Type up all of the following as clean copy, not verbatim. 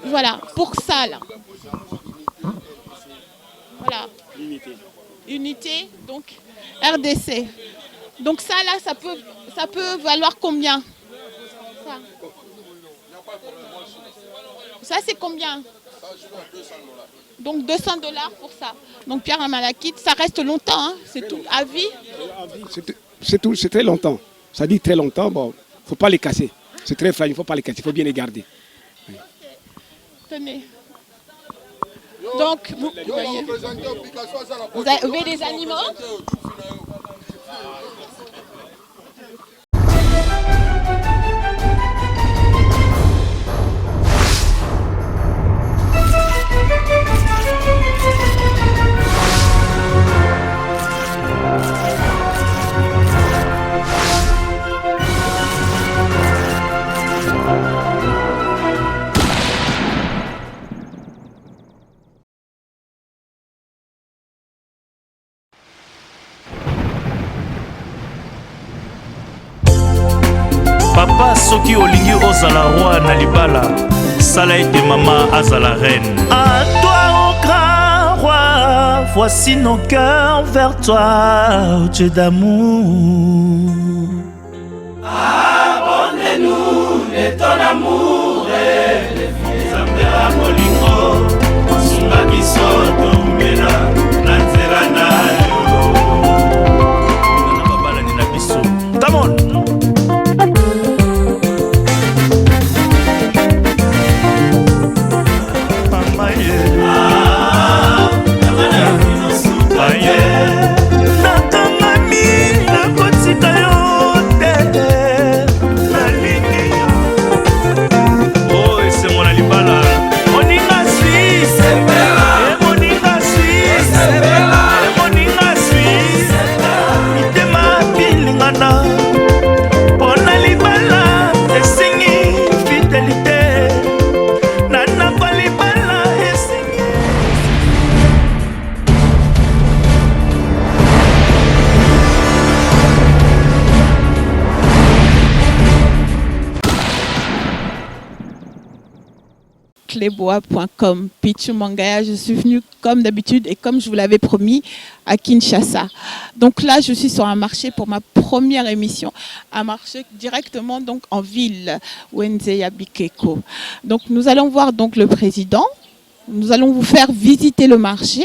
Voilà, pour ça là. Voilà. Unité, donc RDC. Donc ça là, ça peut valoir combien? Ça c'est combien? Donc 200 $ pour ça. Donc pierre à malachite, ça reste longtemps, hein? C'est tout, à vie. C'est tout, c'est très longtemps. Ça dit très longtemps, bon, il ne faut pas les casser. C'est très fragile, il ne faut pas les casser, il faut bien les garder. Oui. Tenez. Donc, vous avez des animaux? Papa soki olingi ozala roi na libala, sala ete mama azala reine. À toi au grand roi, voici nos cœurs vers toi, Dieu d'amour. Abonnez-nous de ton amour et les filles Zambera Molingo, Sunga Bisoto Mena, Nanzera Nayo. Nana babala nina biso. Come on. Lesbois.com, Pichu Mangaya, je suis venue comme d'habitude et comme je vous l'avais promis à Kinshasa. Donc là, je suis sur un marché pour ma première émission, un marché directement donc en ville, Wenzeya Bikeko. Donc nous allons voir donc le président, nous allons vous faire visiter le marché,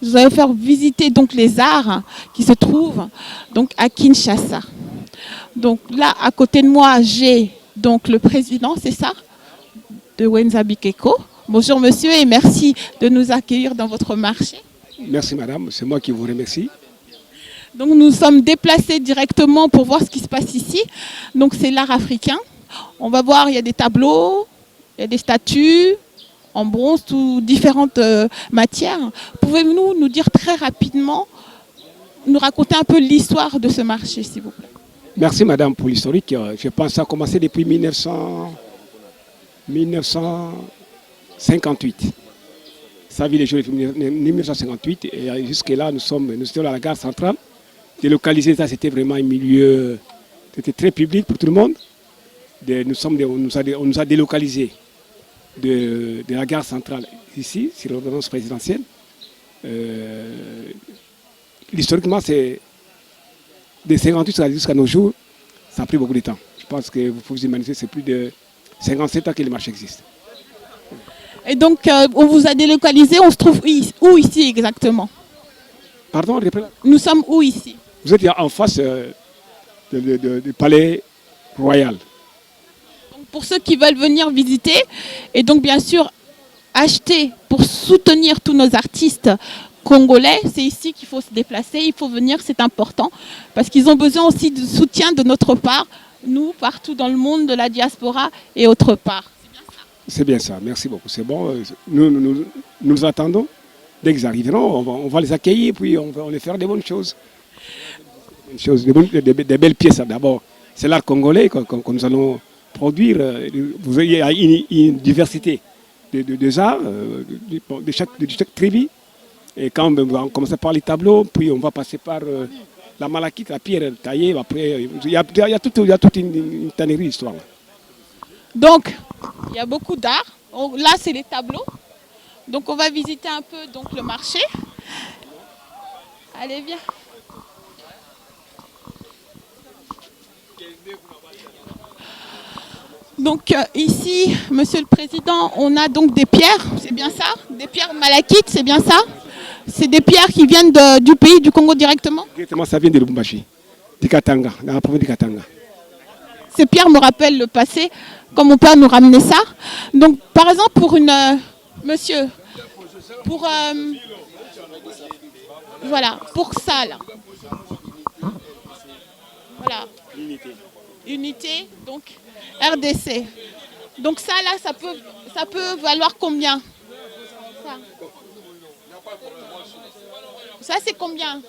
nous allons faire visiter donc les arts qui se trouvent donc à Kinshasa. Donc là, à côté de moi, j'ai donc le président, c'est ça, de Wenzeya Bikeko. Bonjour monsieur et merci de nous accueillir dans votre marché. Merci madame, c'est moi qui vous remercie. Donc nous sommes déplacés directement pour voir ce qui se passe ici. Donc c'est l'art africain. On va voir, il y a des tableaux, il y a des statues en bronze, sous différentes matières. Pouvez-vous nous dire très rapidement, nous raconter un peu l'histoire de ce marché s'il vous plaît? Merci madame pour l'historique. Je pense que ça a commencé depuis 1958. Ça vit les jours de 1958 et jusque-là, nous étions à la gare centrale. Délocalisé, ça c'était vraiment un milieu, c'était très public pour tout le monde. On nous a délocalisés de la gare centrale ici, sur l'ordonnance présidentielle. Historiquement, c'est de 58 jusqu'à nos jours, ça a pris beaucoup de temps. Je pense que vous pouvez imaginer, c'est plus de 57 ans que le marché existe. Et donc, on vous a délocalisé, on se trouve où ici exactement? Pardon, nous sommes où ici? Vous êtes en face du palais royal. Donc, pour ceux qui veulent venir visiter, et donc bien sûr, acheter pour soutenir tous nos artistes congolais, c'est ici qu'il faut se déplacer, il faut venir, c'est important, parce qu'ils ont besoin aussi de soutien de notre part, nous, partout dans le monde, de la diaspora et autre part. C'est bien ça, merci beaucoup. C'est bon, nous attendons. Dès qu'ils arriveront, on va les accueillir, puis on va les faire des bonnes choses. Des belles pièces d'abord. C'est l'art congolais que nous allons produire. Vous avez une diversité de arts, de chaque tribu. Et quand on va commencer par les tableaux, puis on va passer par la malachite, la pierre taillée. Après, il y a toute une tannerie d'histoire. Donc, Il y a beaucoup d'art. Là, c'est les tableaux. Donc, on va visiter un peu donc, le marché. Allez, viens. Donc ici, Monsieur le Président, on a donc des pierres, c'est bien ça? Des pierres malachites, c'est bien ça? C'est des pierres qui viennent du pays du Congo directement? Directement, ça vient de Lubumbashi, du Katanga, dans la province du Katanga. Ces pierres me rappellent le passé, comme mon père nous ramenait ça. Donc, par exemple, pour une... monsieur, pour... voilà, pour ça, là. Voilà. Unité, donc RDC. Donc ça, là, ça peut valoir combien? Ça, c'est combien?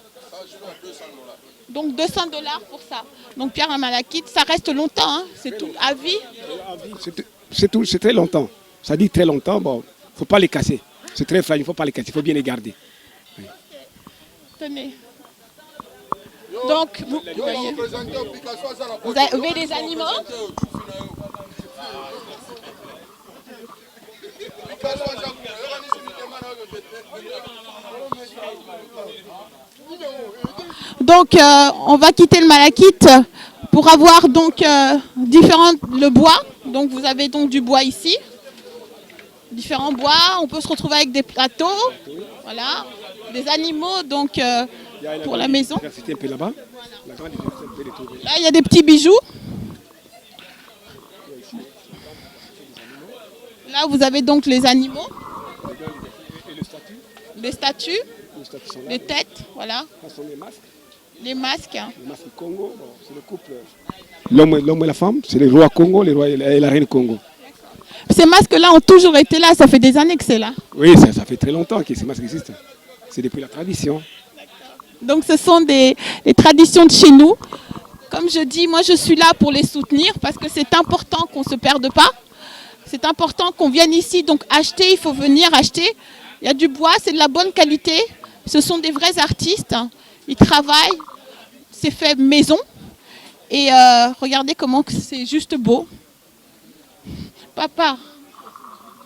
Donc 200 $ pour ça. Donc pierre à malachite, ça reste longtemps, hein? C'est tout, à vie. C'est très longtemps. Ça dit très longtemps, bon, il ne faut pas les casser. C'est très fragile, il ne faut pas les casser, il faut bien les garder. Oui. Tenez. Donc, vous avez des animaux? Donc, on va quitter le malachite pour avoir donc le bois. Donc, vous avez donc du bois ici. Différents bois. On peut se retrouver avec des plateaux. Voilà. Des animaux, donc, pour la maison. Là, Là, il y a des petits bijoux. Là, vous avez donc les animaux. Les statues. Les têtes, voilà. Les masques. Les masques Congo, bon, c'est le couple. L'homme et la femme, c'est le roi Congo, le roi et la reine Congo. Ces masques-là ont toujours été là, ça fait des années que c'est là. Oui, ça fait très longtemps que ces masques existent. C'est depuis la tradition. Donc ce sont des traditions de chez nous. Comme je dis, moi je suis là pour les soutenir parce que c'est important qu'on ne se perde pas. C'est important qu'on vienne ici, donc acheter, il faut venir acheter. Il y a du bois, c'est de la bonne qualité. Ce sont des vrais artistes. Ils travaillent, c'est fait maison. Et regardez comment c'est juste beau. Papa,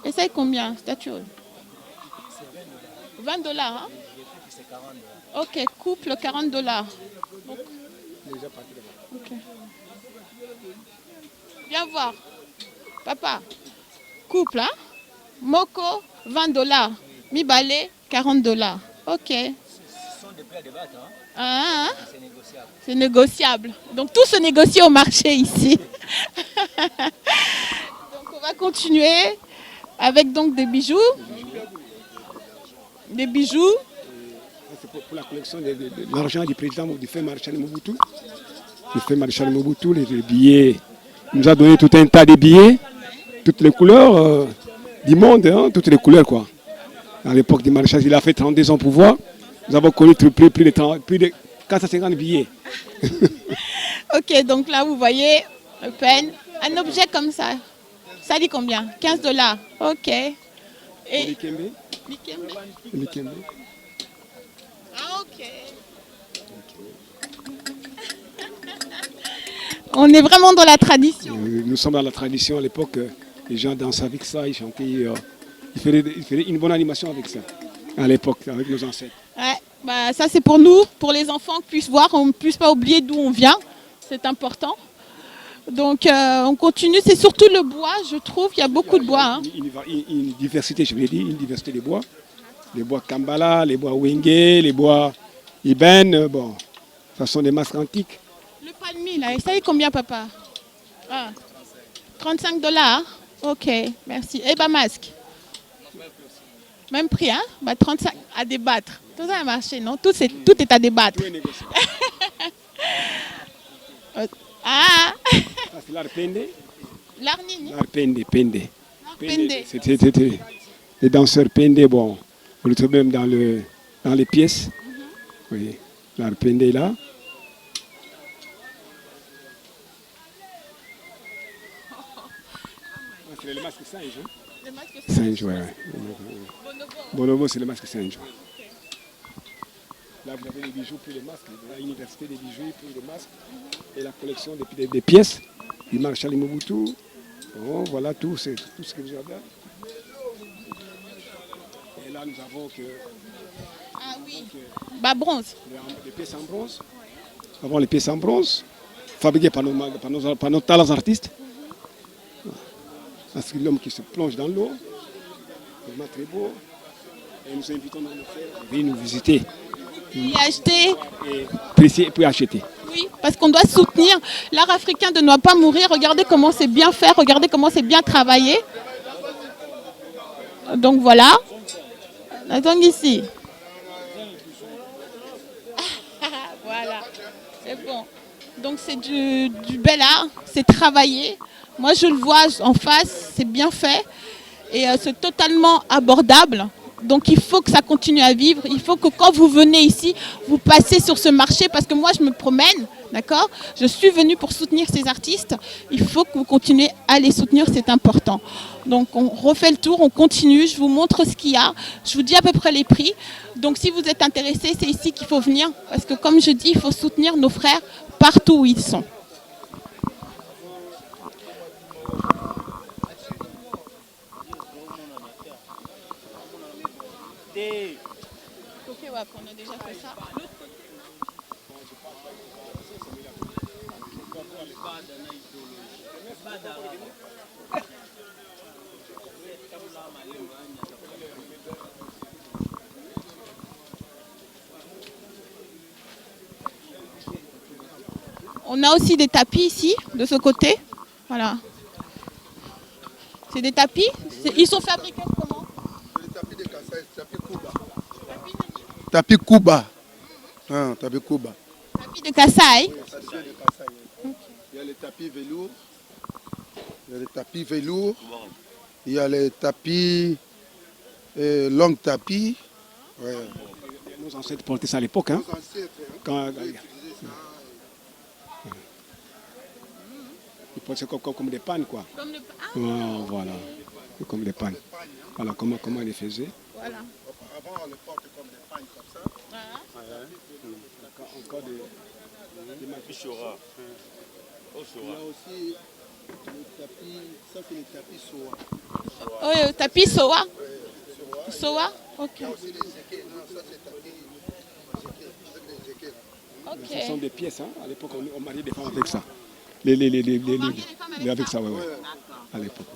essaye combien, statue? 20 $, hein? Ok, couple 40 $. Donc, okay. Viens voir. Papa, couple, hein? Moko, 20 $. Mibale, 40 $. Ok. Ce sont des prix à débattre, hein? Ah, hein? C'est négociable. C'est négociable. Donc tout se négocie au marché ici. Donc on va continuer avec donc des bijoux. Des bijoux. C'est pour la collection de l'argent du président du fait maréchal Mobutu. Le fait maréchal Mobutu, les billets. Il nous a donné tout un tas de billets, toutes les couleurs du monde, hein, toutes les couleurs quoi. À l'époque du maréchal, il a fait 32 ans au pouvoir. Nous avons connu plus de 450 billets. Ok, donc là vous voyez le pen. Un objet comme ça. Ça dit combien? 15 $. Ok. Et Likembe. Likembe. Ah, ok. On est vraiment dans la tradition. Nous sommes dans la tradition. À l'époque, les gens dansaient avec ça, ils chantaient, ils faisaient une bonne animation avec ça. À l'époque, avec nos ancêtres. Ouais, bah, ça c'est pour nous, pour les enfants qui puissent voir, on ne puisse pas oublier d'où on vient. C'est important. Donc on continue, c'est surtout le bois, je trouve, il y a beaucoup de bois. Hein. Une diversité, je vous l'ai dit, une diversité des bois. Les bois Kambala, les bois Wenge, les bois Iben, bon, ça sont des masques antiques. Le palmier, là, ça est combien, papa? 35 $. Ok, merci. Et bah masque? Même prix, hein? Bah, 35 à débattre. Tout ça a marché, non? Tout est à débattre. Tout est négocié. Ah! C'est l'Arpende. L'arnini? L'Arpende, Pende. Pende. C'était les danseurs Pende, bon, on le trouve même dans les pièces. Oui, l'Arpende est là. C'est le masque singe. Hein? Le masque Singe, ouais. Bonobo, c'est le masque singe. Là, vous avez les bijoux puis les masques. L'université des bijoux puis les masques. Et la collection des pièces du maréchal Mobutu. Bon, voilà tout ce que vous avez. Et là, nous avons Ah oui. Bah, bronze. les pièces en bronze. Nous avons les pièces en bronze, fabriquées par nos talents artistes. C'est l'homme qui se plonge dans l'eau, vraiment très beau. Et nous invitons nos frères à venir nous visiter Et acheter. et apprécier et puis acheter. Oui, parce qu'on doit soutenir l'art africain de ne pas mourir. Regardez comment c'est bien fait, regardez comment c'est bien travaillé. Donc voilà. Attends ici. Voilà, c'est bon. Donc c'est du bel art, c'est travaillé. Moi je le vois en face, c'est bien fait et c'est totalement abordable. Donc il faut que ça continue à vivre. Il faut que quand vous venez ici, vous passez sur ce marché parce que moi je me promène, d'accord ? Je suis venue pour soutenir ces artistes. Il faut que vous continuez à les soutenir, c'est important. Donc on refait le tour, on continue, je vous montre ce qu'il y a. Je vous dis à peu près les prix. Donc si vous êtes intéressés, c'est ici qu'il faut venir parce que comme je dis, il faut soutenir nos frères partout où ils sont. Ok, ouais, on a déjà fait ça. On a aussi des tapis ici, de ce côté. Voilà. C'est des tapis. Ils sont fabriqués comment? Le tapis de Kassai, tapis Kuba. Tapis Kuba. Ah, tapis Kuba. Tapis de Kassai. Il y a les tapis velours. Il y a les tapis velours. Il y a les tapis long tapis. Ouais. Nos ancêtres portaient ça à l'époque. Hein, Nos ancêtres, hein, quand, ils utilisaient ça. ils portaient comme des pannes, quoi. Comme le... Ah, voilà, comme des pannes. Voilà comment ils les faisaient. Voilà. Avant, on les porte comme des pagnes comme ça. Voilà. Encore des Pichora. Oh, Il y a aussi le tapis, ça c'est le tapis Soa. Oh, tapis Soa. Soa. Ok. Il y a aussi les équerres. Non, ça c'est tapis équerres, avec les équerres. Ok. Ce sont des pièces, hein. À l'époque, on mariait des femmes avec ça. mariait les femmes avec avec ça. ça, ouais. À l'époque.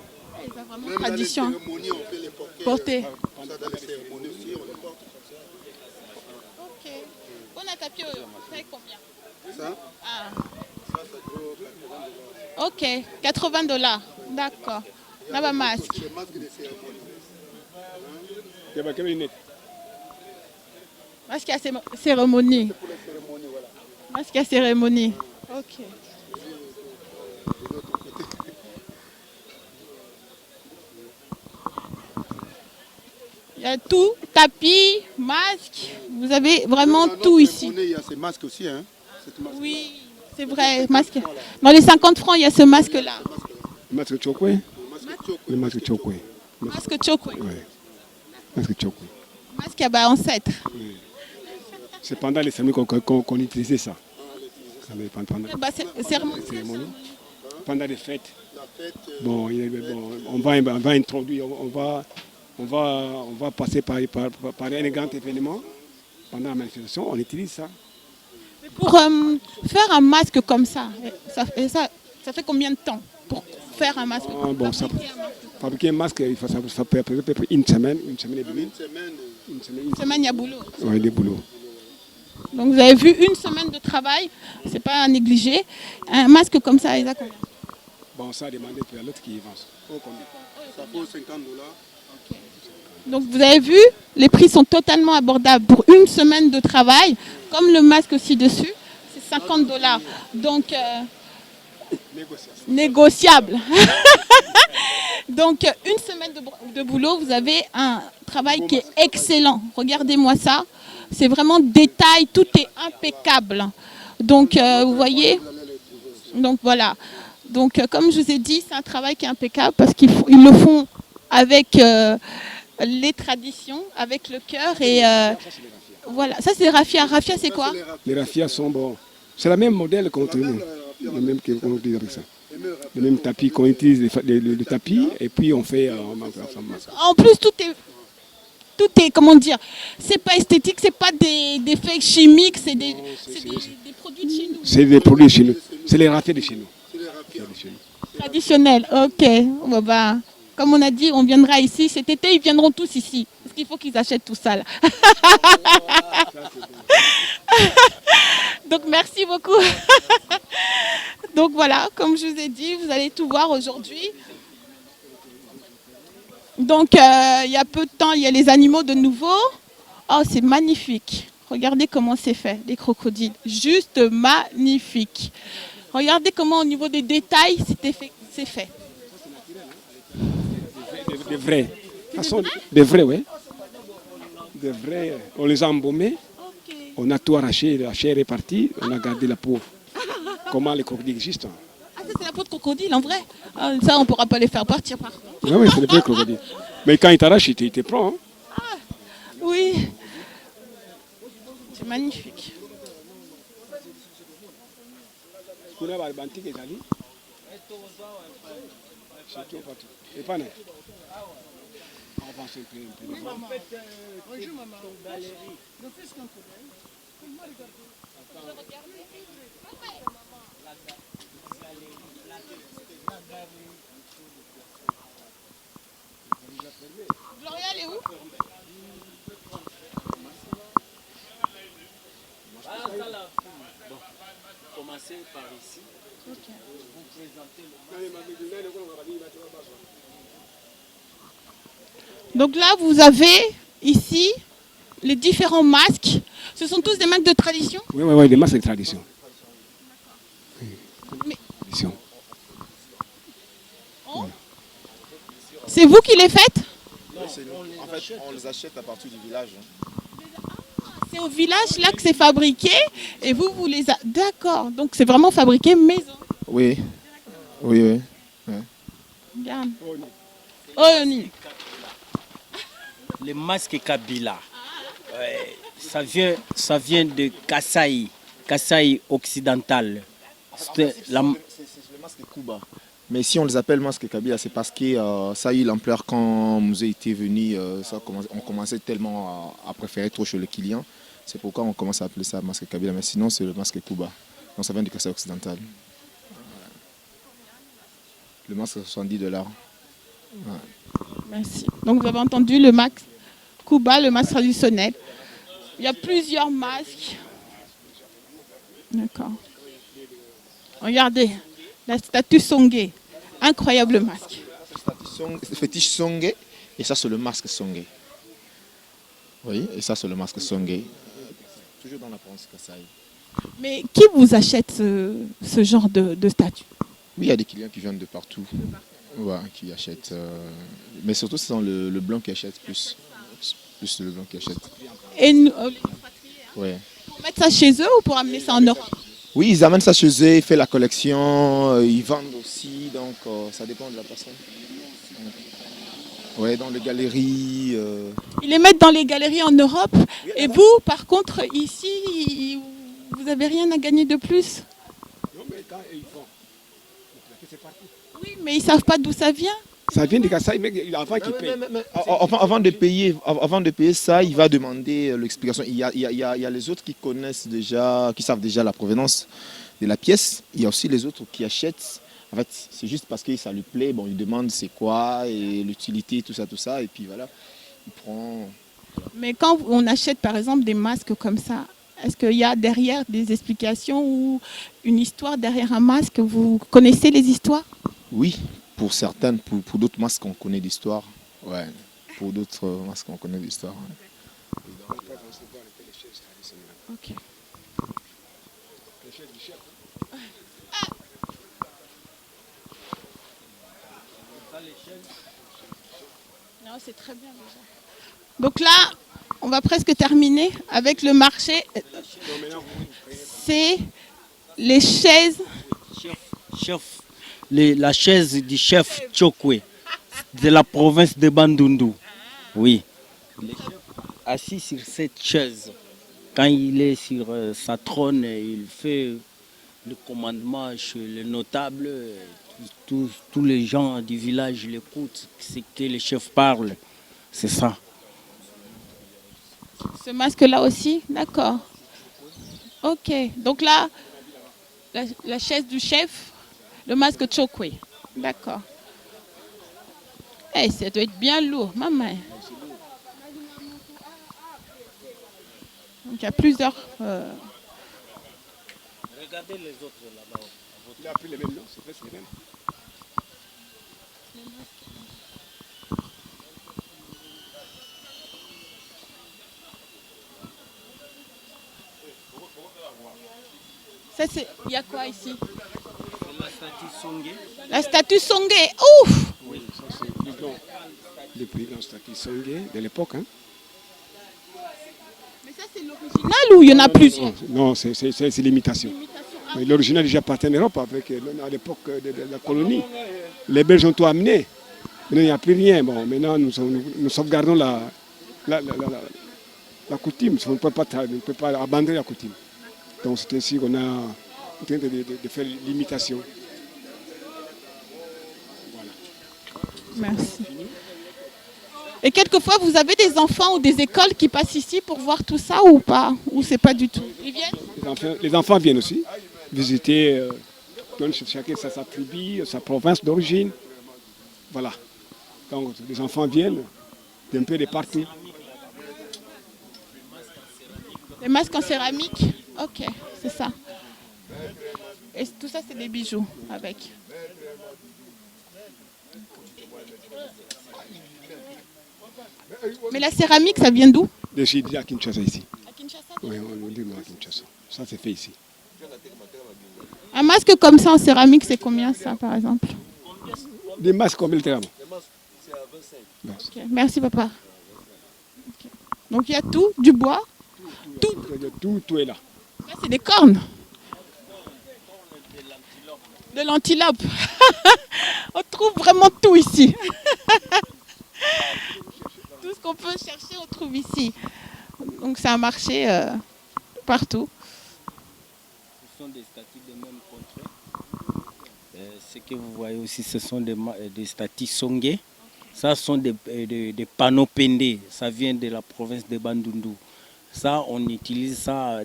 Ils ont vraiment Même tradition. dans les cérémonies, on peut les porter. Porter. Ça, dans les cérémonies aussi, on les porte comme Ok. On a tapis, vous savez combien? ça. Ah. Ça vaut 80 $. Ok. 80 $. D'accord. Là, bas masque. C'est masque de cérémonie. Il y avait quelle lunette? Masque à cérémonie. Pour les cérémonies, voilà. Masque à cérémonie. Ok. Il y a tout, tapis, masque. Vous avez vraiment Dans tout notre ici. monnaie, il y a ces masques aussi. Hein. Cette masque. Oui, c'est vrai. Masque. Dans les 50 francs, il y a ce masque-là. Le masque Chokwe. Le masque Tchoko. Le masque Chokwe. Masque Chokwe. Ouais. Masque Chokwe. Masque à bas ancêtre. C'est pendant les cérémonies qu'on utilisait ça. Bah, cérémonie. Les cérémonies. Pendant les fêtes. La fête, Bon, on va introduire, on va passer par un grand événement. Pendant la manifestation, on utilise ça. Pour faire un masque comme ça, ça fait combien de temps pour faire un masque? Ah, bon, ça, Fabriquer un masque. fabriquer un masque, ça peut à peu près une semaine et demie. une semaine. Une semaine, il y a boulot. Ouais, des boulots. Donc vous avez vu une semaine de travail, c'est pas à négliger. Un masque comme ça, il a combien? Bon, ça a demandé pour l'autre qui avance. Ça vaut 50 $. Donc vous avez vu, les prix sont totalement abordables pour une semaine de travail, comme le masque ci-dessus, c'est 50 $. Donc négociable. Donc une semaine de boulot, vous avez un travail qui est excellent. Regardez-moi ça, c'est vraiment détail, tout est impeccable. Donc vous voyez, donc voilà. Donc comme je vous ai dit, c'est un travail qui est impeccable parce qu'ils le font avec les traditions, avec le cœur et voilà. Ça c'est raffia. Raffia c'est quoi? Les raffias sont bons. C'est le même modèle qu'on utilise. Le même qu'on utilise avec ça. le même tapis, qu'on utilise le tapis, et puis on fait ensemble. En plus, tout est, comment dire, c'est pas esthétique, c'est pas des faits chimiques, c'est des produits de chez nous. C'est des produits de chez nous. C'est les ratés de chez nous. Traditionnels, ok. Bon, bah, comme on a dit, on viendra ici. Cet été, ils viendront tous ici. Parce qu'il faut qu'ils achètent tout ça là. Donc merci beaucoup. Donc voilà, comme je vous ai dit, vous allez tout voir aujourd'hui. Donc il y a peu de temps, il y a les animaux de nouveau. Oh, c'est magnifique. Regardez comment c'est fait, les crocodiles. Juste magnifique. Regardez comment au niveau des détails, c'est fait. Des vrais. Des vrais, oui. Des vrais. On les a embaumés. Okay. On a tout arraché, la chair est partie, on a gardé la peau. Comment les crocodiles existent. Ah, ça c'est la peau de crocodile en vrai. Ah, ça on ne pourra pas les faire partir par contre. Ah oui, c'est le vrai crocodile. Mais quand il t'arrache, il te prend. Hein. Ah, oui. C'est magnifique. Bonjour maman. Le fils qu'on connaît. Gloria, elle est où? Commencez par ici. Okay. Vous présentez le Donc là, vous avez ici les différents masques. Ce sont tous des masques de tradition? Oui, des masques de tradition. Mais... Tradition. Oh. C'est vous qui les faites? Non, en fait, on les achète à partir du village. C'est au village là que c'est fabriqué et vous les... D'accord, donc c'est vraiment fabriqué maison. Oui, oui. Regarde. Oni. le masque Kabila. Ouais, ça vient de Kasaï occidental. C'est le masque Kuba. Mais si on les appelle masque Kabila, c'est parce que ça a eu l'ampleur quand Mouzé était venu. On commençait tellement à préférer trop chez le client. C'est pourquoi on commence à appeler ça masque Kabila. Mais sinon, c'est le masque Kuba. Donc ça vient du Kasaï occidental. Le masque $70. Ouais. Merci. Donc vous avez entendu le masque Kuba, le masque traditionnel. Il y a plusieurs masques. D'accord. Regardez, la statue Songé. Incroyable masque. Le fétiche Songé, et ça c'est le masque Songé. Oui, et ça c'est le masque Songé. Toujours dans la province Kasaï. Mais qui vous achète ce genre de statue? Oui, il y a des clients qui viennent de partout. Ouais, qui achètent. Mais surtout, c'est le blanc qui achète plus. Plus le blanc qui achète. Et nous, Ouais. pour mettre ça chez eux ou pour amener ça en Europe? Oui, ils amènent ça chez eux, ils font la collection, ils vendent aussi, donc ça dépend de la personne. Ouais, dans les galeries. Ils les mettent dans les galeries en Europe. Et vous, par contre, ici, vous n'avez rien à gagner de plus? Non, mais quand ils font, c'est parti. Oui, mais ils ne savent pas d'où ça vient. Ça vient de Kasaï, mais avant qu'ils payent. Avant de payer ça, il va demander l'explication. Il y a les autres qui connaissent déjà, qui savent déjà la provenance de la pièce. Il y a aussi les autres qui achètent. En fait, c'est juste parce que ça lui plaît. Bon, il demande c'est quoi et l'utilité, tout ça, et puis voilà, il prend. Mais quand on achète par exemple des masques comme ça, est-ce qu'il y a derrière des explications ou une histoire derrière un masque? Vous connaissez les histoires? Oui, pour certaines, pour d'autres masques on connaît l'histoire. Ouais, pour d'autres masques on connaît l'histoire. Ouais. Ok. Non, c'est très bien déjà. Donc là, on va presque terminer avec le marché. C'est les chaises. La chaise du chef Chokwe de la province de Bandundu. Oui. Le chef assis sur cette chaise, quand il est sur sa trône, il fait le commandement chez les notables, tous les gens du village l'écoutent, ce que le chef parle. C'est ça. Ce masque-là aussi, d'accord. Ok, donc là, la chaise du chef, le masque Chokwe. D'accord. Eh, ça doit être bien lourd, maman. Donc il y a plusieurs... Regardez les autres là-bas. Il a pris les mêmes noms, c'est presque les mêmes. Ça, c'est... Il y a quoi ici? La statue Songé. La statue Songé. Ouf! Oui, ça c'est le plus grand statut Songé de l'époque. Hein. Mais ça, c'est l'original ou il y en a plusieurs? Non, c'est l'imitation. Mais l'original déjà partait en Europe avec, à l'époque de la colonie. Les Belges ont tout amené. Maintenant, il n'y a plus rien. Bon, maintenant, nous sauvegardons la coutume. On ne peut pas abandonner la coutume. Donc, c'est ainsi qu'on a en train de faire l'imitation. Voilà. Merci. Et quelquefois, vous avez des enfants ou des écoles qui passent ici pour voir tout ça ou pas? Ou c'est pas du tout? Ils viennent? Les enfants viennent aussi visiter, chacun sa tribu, sa province d'origine. Voilà. Donc les enfants viennent d'un peu de partout. Les masques en céramique? Ok, c'est ça. Et tout ça, c'est des bijoux avec. Mais la céramique, ça vient d'où? Je suis à Kinshasa ici. À Kinshasa? Oui, on dit à Kinshasa. Ça, c'est fait ici. Un masque comme ça en céramique, c'est combien ça, par exemple? Des masques comme le terme. Ok, merci, papa. Ok. Donc, il y a tout, du bois, Tout est là. là, c'est des cornes. De l'antilope. On trouve vraiment tout ici. Tout ce qu'on peut chercher, on trouve ici. Donc, c'est un marché partout. Ce sont des statues de même contrée. Ce que vous voyez aussi, ce sont des statues Songé. Ça sont des panneaux pendés. Ça vient de la province de Bandundu. Ça, on utilise ça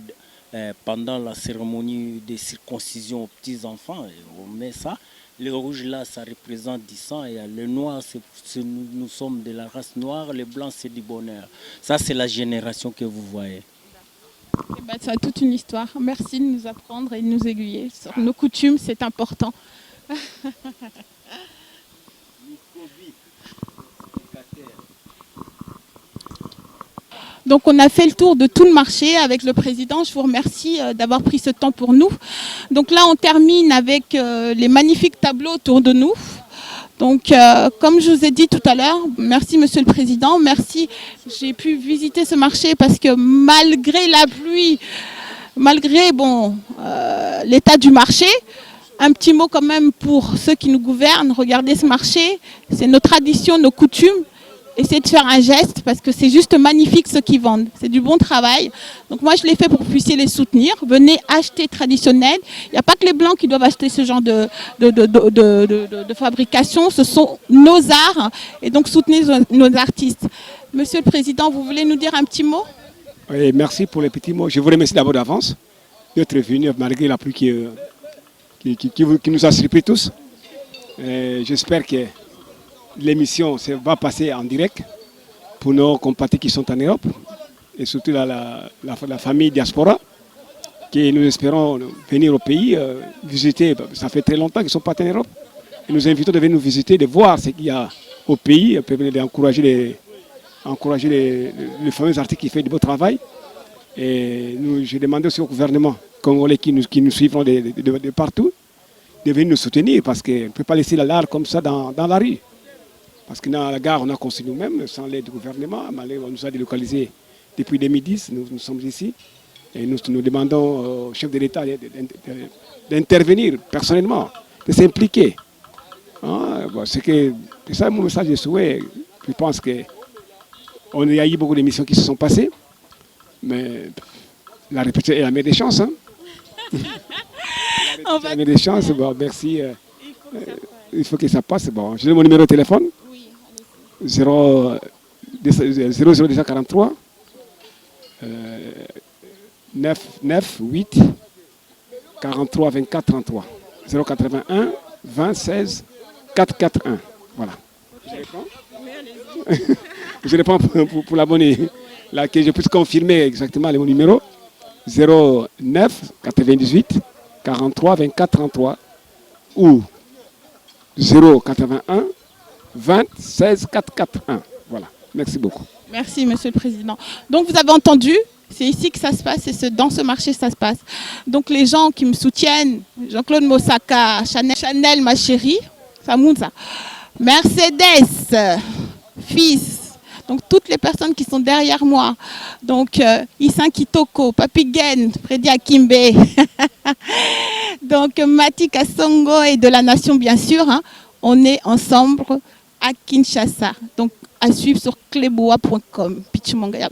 pendant la cérémonie de circoncision aux petits-enfants. On met ça. Le rouge là, ça représente du sang. Et le noir, nous sommes de la race noire. Le blanc, c'est du bonheur. Ça, c'est la génération que vous voyez. Eh ben, ça a toute une histoire. Merci de nous apprendre et de nous aiguiller sur nos coutumes, c'est important. Donc on a fait le tour de tout le marché avec le président. Je vous remercie d'avoir pris ce temps pour nous. Donc là on termine avec les magnifiques tableaux autour de nous. Donc comme je vous ai dit tout à l'heure, merci Monsieur le Président, merci. J'ai pu visiter ce marché parce que malgré la pluie, malgré l'état du marché, un petit mot quand même pour ceux qui nous gouvernent. Regardez ce marché, c'est nos traditions, nos coutumes. Essayez de faire un geste parce que c'est juste magnifique ce qu'ils vendent. C'est du bon travail. Donc moi je l'ai fait pour que vous puissiez les soutenir. Venez acheter traditionnel. Il n'y a pas que les blancs qui doivent acheter ce genre de fabrication. Ce sont nos arts. Et donc soutenez nos artistes. Monsieur le Président, vous voulez nous dire un petit mot? Oui, merci pour les petits mots. Je vous remercie d'abord d'avance d'être venu malgré la pluie qui nous a surpris tous. J'espère que l'émission va passer en direct pour nos compatriotes qui sont en Europe et surtout la famille diaspora qui nous espérons venir au pays visiter. Ça fait très longtemps qu'ils ne sont pas en Europe. Et nous invitons de venir nous visiter, de voir ce qu'il y a au pays, d'encourager les fameux artistes qui font du beau travail. Et je demande aussi au gouvernement congolais qui nous suivront de partout de venir nous soutenir parce qu'on ne peut pas laisser l'art comme ça dans la rue. Parce que dans la gare, on a construit nous-mêmes, sans l'aide du gouvernement. On nous a délocalisés depuis 2010, nous sommes ici. Et nous demandons au chef de l'État d'intervenir personnellement, de s'impliquer. Hein? C'est ça mon message de souhait. Je pense qu'il y a eu beaucoup d'émissions qui se sont passées, mais la répétition est la meilleure des chances. Hein? La meilleure des chances. Bon, merci. Il faut que ça passe. Bon, je donne mon numéro de téléphone. Oui, 00243 998 43 24 33. 081 20 16 441. Voilà. Je réponds. Je réponds pour l'abonné. Là, que je puisse confirmer exactement mon numéro. 09 98 43 24 33 ou 081 20 16 441. Voilà. Merci beaucoup. Merci, Monsieur le Président. Donc, vous avez entendu, c'est ici que ça se passe, c'est dans ce marché que ça se passe. Donc, les gens qui me soutiennent, Jean-Claude Mosaka, Chanel, ma chérie, Samounza, Mercedes, fils, donc toutes les personnes qui sont derrière moi, donc Issan Kitoko, Papi Gen, Freddy Akimbe, donc Mati Kassongo et de la Nation, bien sûr, hein, on est ensemble à Kinshasa. Donc, à suivre sur cleboa.com. Pichumongaya.